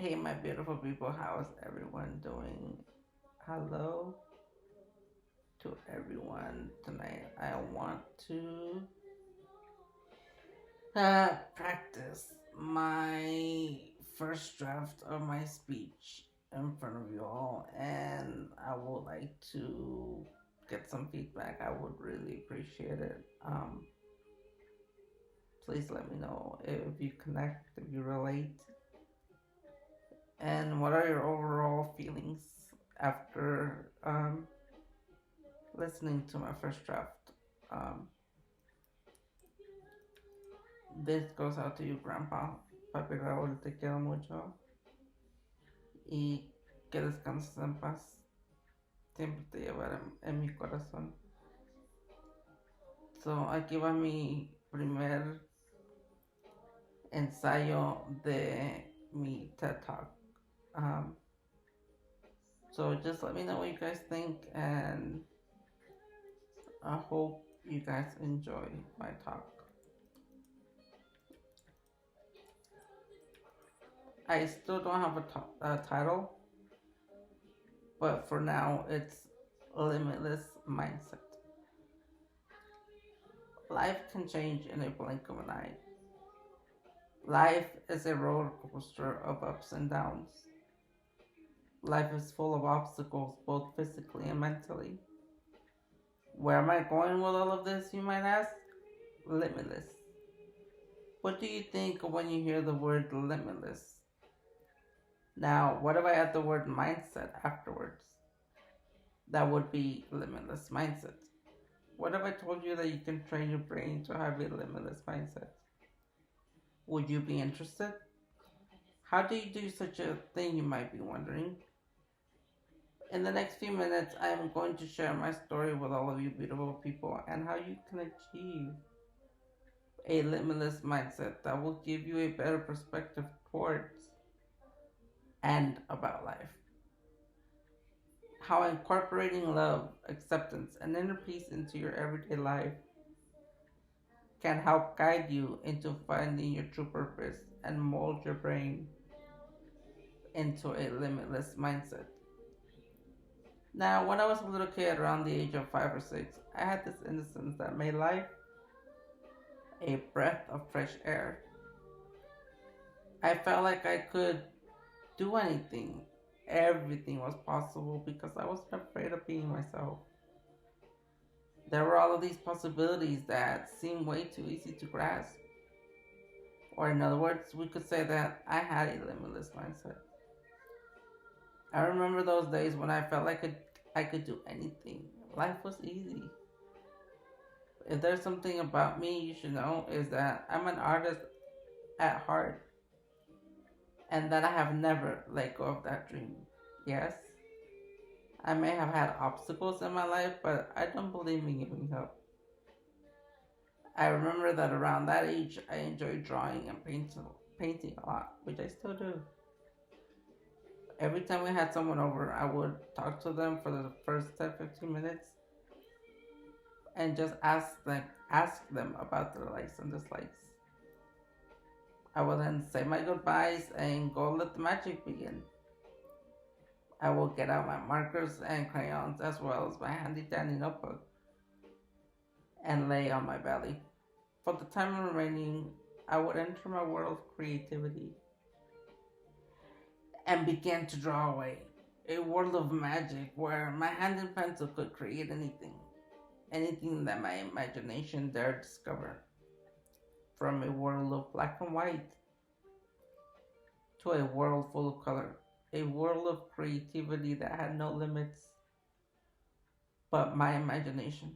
Hey, my beautiful people, how's everyone doing? Hello to everyone tonight. I want to practice my first draft of my speech in front of you all, and I would like to get some feedback. I would really appreciate it. Please let me know if you connect, if you relate, and what are your overall feelings after listening to my first draft. Um, this goes out to you, Grandpa. Papi Raúl, te quiero mucho y que descanses en paz. Siempre te llevaré en mi corazón. So, aquí va mi primer ensayo de mi TED Talk. Um, so, just let me know what you guys think, and I hope you guys enjoy my talk. I still don't have a title, but for now it's limitless mindset. Life can change in a blink of an eye. Life is a roller coaster of ups and downs. Life is full of obstacles, both physically and mentally. Where am I going with all of this, you might ask? Limitless. What do you think when you hear the word limitless? Now, what if I add the word mindset afterwards? That would be limitless mindset. What if I told you that you can train your brain to have a limitless mindset? Would you be interested? How do you do such a thing, you might be wondering? In the next few minutes, I am going to share my story with all of you beautiful people and how you can achieve a limitless mindset that will give you a better perspective towards and about life. How incorporating love, acceptance, and inner peace into your everyday life can help guide you into finding your true purpose and mold your brain into a limitless mindset. Now, when I was a little kid around the age of 5 or 6, I had this innocence that made life a breath of fresh air. I felt like I could do anything. Everything was possible because I wasn't afraid of being myself. There were all of these possibilities that seemed way too easy to grasp. Or, in other words, we could say that I had a limitless mindset. I remember those days when I felt like I could do anything. Life was easy. If there's something about me you should know is that I'm an artist at heart and that I have never let go of that dream. Yes, I may have had obstacles in my life, but I don't believe in giving up. I remember that around that age I enjoyed drawing and painting a lot, which I still do. Every time we had someone over, I would talk to them for the first 10-15 minutes and just ask them about their likes and dislikes. I will then say my goodbyes and go let the magic begin. I will get out my markers and crayons as well as my handy dandy notebook and lay on my belly. For the time remaining, I would enter my world of creativity and began to draw away. A world of magic where my hand and pencil could create anything that my imagination dared discover. From a world of black and white to a world full of color, a world of creativity that had no limits but my imagination.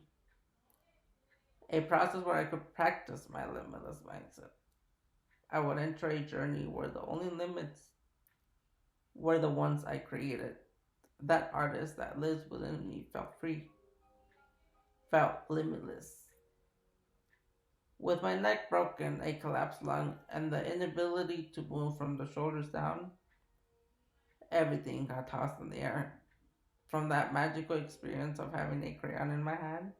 A process where I could practice my limitless mindset. I would enter a journey where the only limits were the ones I created. That artist that lives within me felt free, felt limitless. With my neck broken, a collapsed lung, and the inability to move from the shoulders down, everything got tossed in the air. From that magical experience of having a crayon in my hand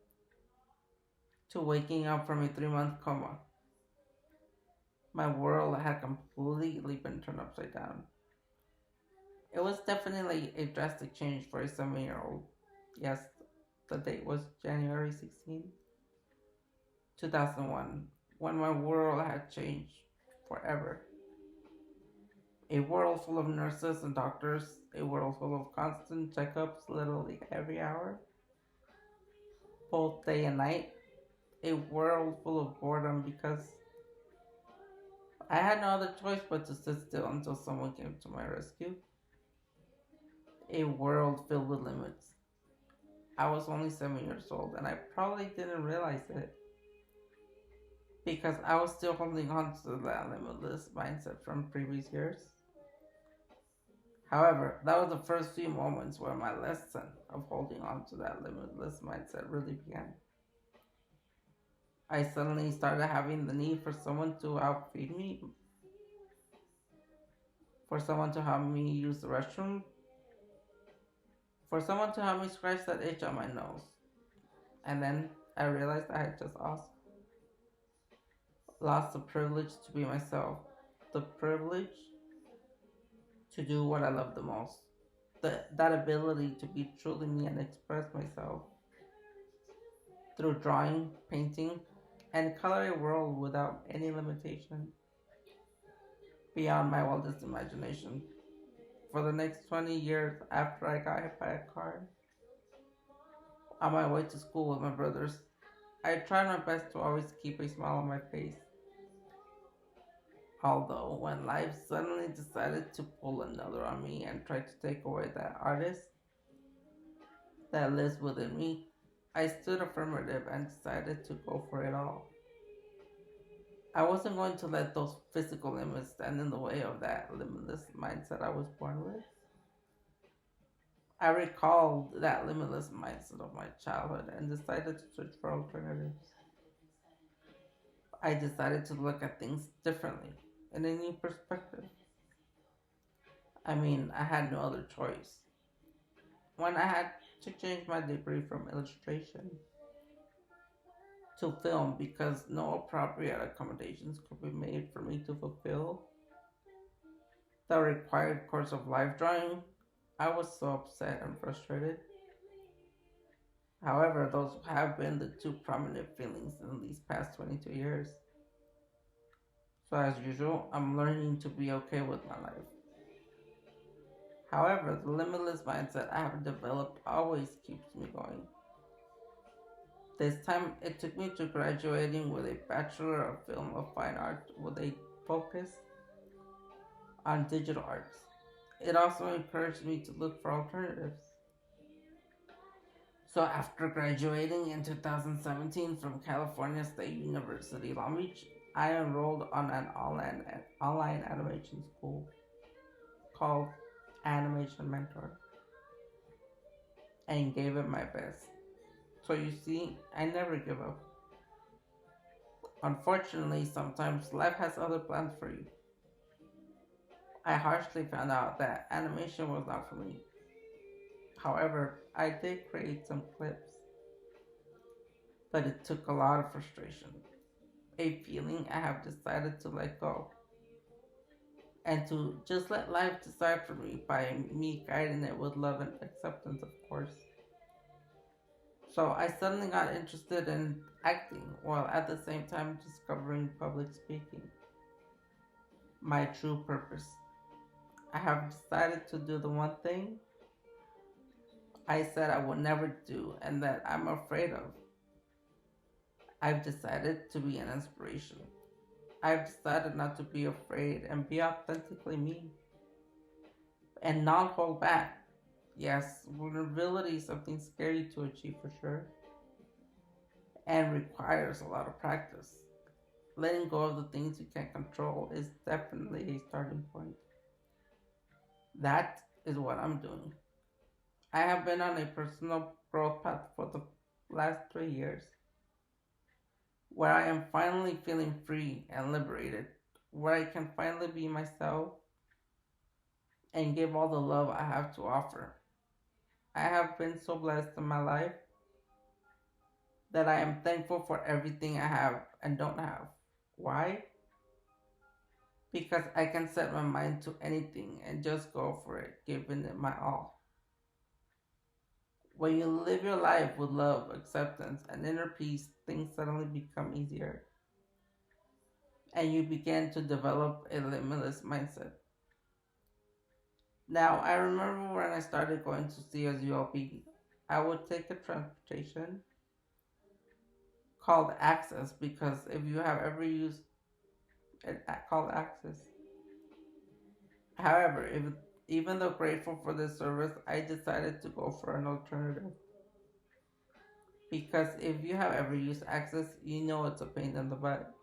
to waking up from a 3 month coma, my world had completely been turned upside down. It was definitely a drastic change for a 7-year old. Yes, the date was January 16th, 2001, when my world had changed forever. A world full of nurses and doctors, a world full of constant checkups literally every hour, both day and night, a world full of boredom because I had no other choice but to sit still until someone came to my rescue, a world filled with limits. I was only 7 years old and I probably didn't realize it because I was still holding on to that limitless mindset from previous years. However, that was the first few moments where my lesson of holding on to that limitless mindset really began. I suddenly started having the need for someone to help feed me, for someone to help me use the restroom, for someone to help me scratch that itch on my nose. And then I realized I had just lost the privilege to be myself, the privilege to do what I love the most, that ability to be truly me and express myself through drawing, painting, and color a world without any limitation beyond my wildest imagination. For the next 20 years after I got hit by a car, on my way to school with my brothers, I tried my best to always keep a smile on my face. Although, when life suddenly decided to pull another on me and try to take away that artist that lives within me, I stood affirmative and decided to go for it all. I wasn't going to let those physical limits stand in the way of that limitless mindset I was born with. I recalled that limitless mindset of my childhood and decided to search for alternatives. I decided to look at things differently, in a new perspective. I mean, I had no other choice. When I had to change my degree from illustration to film because no appropriate accommodations could be made for me to fulfill the required course of life drawing, I was so upset and frustrated. However, those have been the two prominent feelings in these past 22 years. So, as usual, I'm learning to be okay with my life. However, the limitless mindset I have developed always keeps me going. This time, it took me to graduating with a Bachelor of Film of Fine Art with a focus on digital arts. It also encouraged me to look for alternatives. So, after graduating in 2017 from California State University, Long Beach, I enrolled on an online animation school called Animation Mentor and gave it my best. So, you see, I never give up. Unfortunately, sometimes life has other plans for you. I harshly found out that animation was not for me. However, I did create some clips, but it took a lot of frustration, a feeling I have decided to let go, and to just let life decide for me by me guiding it with love and acceptance, of course. So I suddenly got interested in acting while at the same time discovering public speaking, my true purpose. I have decided to do the one thing I said I would never do and that I'm afraid of. I've decided to be an inspiration. I've decided not to be afraid and be authentically me and not hold back. Yes, vulnerability is something scary to achieve for sure and requires a lot of practice. Letting go of the things you can't control is definitely a starting point. That is what I'm doing. I have been on a personal growth path for the last 3 years where I am finally feeling free and liberated, where I can finally be myself and give all the love I have to offer. I have been so blessed in my life that I am thankful for everything I have and don't have. Why? because I can set my mind to anything and just go for it, giving it my all. When you live your life with love, acceptance, and inner peace, things suddenly become easier, and you begin to develop a limitless mindset. Now, I remember when I started going to CSULB, I would take a transportation called Access because if you have ever used it, called Access. However, even though grateful for this service, I decided to go for an alternative. Because if you have ever used Access, you know it's a pain in the butt.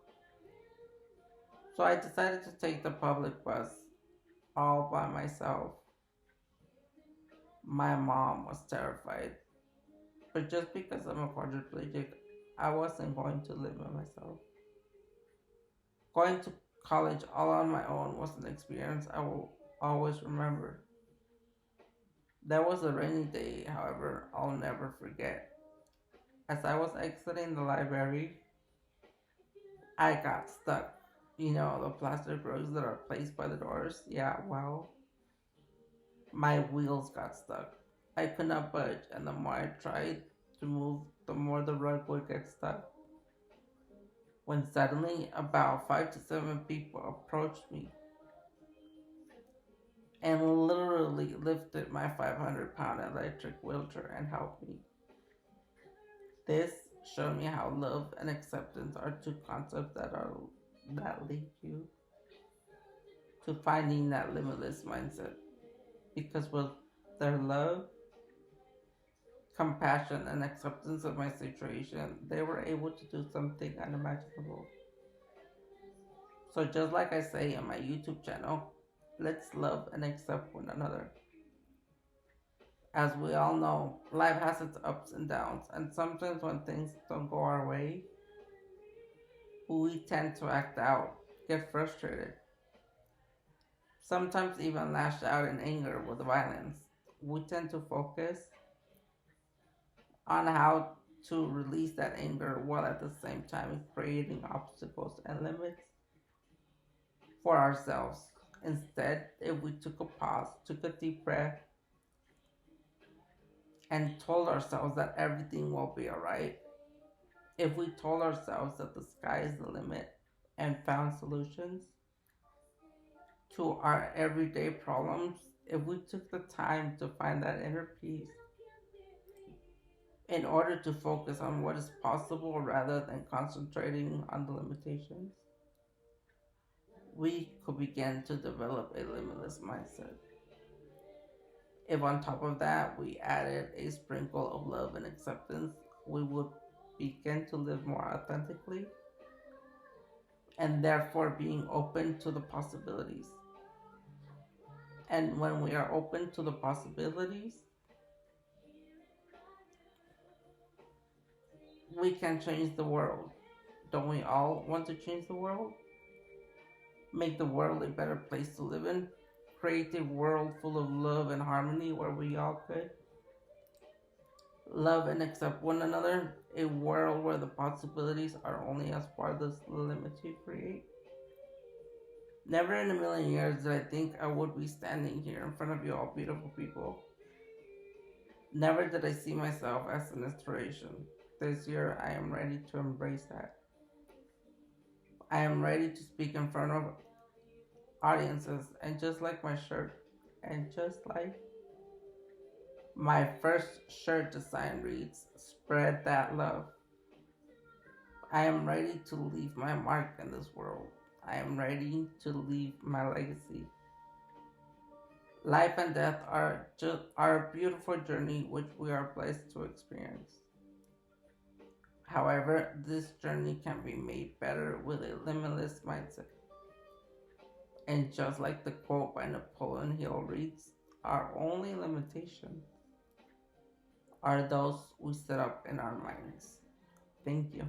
So I decided to take the public bus all by myself. My mom was terrified, but just because I'm a quadriplegic, I wasn't going to live by myself. Going to college all on my own was an experience I will always remember. There was a rainy day, however, I'll never forget. As I was exiting the library, I got stuck. You know, the plastic rugs that are placed by the doors? Yeah, well, my wheels got stuck. I could not budge, and the more I tried to move, the more the rug would get stuck. When suddenly, about 5 to 7 people approached me and literally lifted my 500-pound electric wheelchair and helped me. This showed me how love and acceptance are two concepts that lead you to finding that limitless mindset. Because with their love, compassion, and acceptance of my situation, they were able to do something unimaginable. So just like I say on my YouTube channel, let's love and accept one another. As we all know, life has its ups and downs, and sometimes when things don't go our way, we tend to act out, get frustrated, sometimes even lash out in anger with violence. We tend to focus on how to release that anger while at the same time creating obstacles and limits for ourselves. Instead, if we took a pause, took a deep breath, and told ourselves that everything will be alright, if we told ourselves that the sky is the limit and found solutions to our everyday problems, if we took the time to find that inner peace in order to focus on what is possible rather than concentrating on the limitations, we could begin to develop a limitless mindset. If on top of that we added a sprinkle of love and acceptance, we would begin to live more authentically and therefore being open to the possibilities. And when we are open to the possibilities, we can change the world. Don't we all want to change the world? Make the world a better place to live in? Create a world full of love and harmony where we all could love and accept one another? A world where the possibilities are only as far as the limits you create? Never in a million years did I think I would be standing here in front of you all beautiful people. Never did I see myself as an inspiration. This year I am ready to embrace that. I am ready to speak in front of audiences, and just like my shirt, and just like my first shirt design reads, spread that love. I am ready to leave my mark in this world. I am ready to leave my legacy. Life and death are a beautiful journey which we are blessed to experience. However, this journey can be made better with a limitless mindset. And just like the quote by Napoleon Hill reads, our only limitation are those we set up in our minds. Thank you.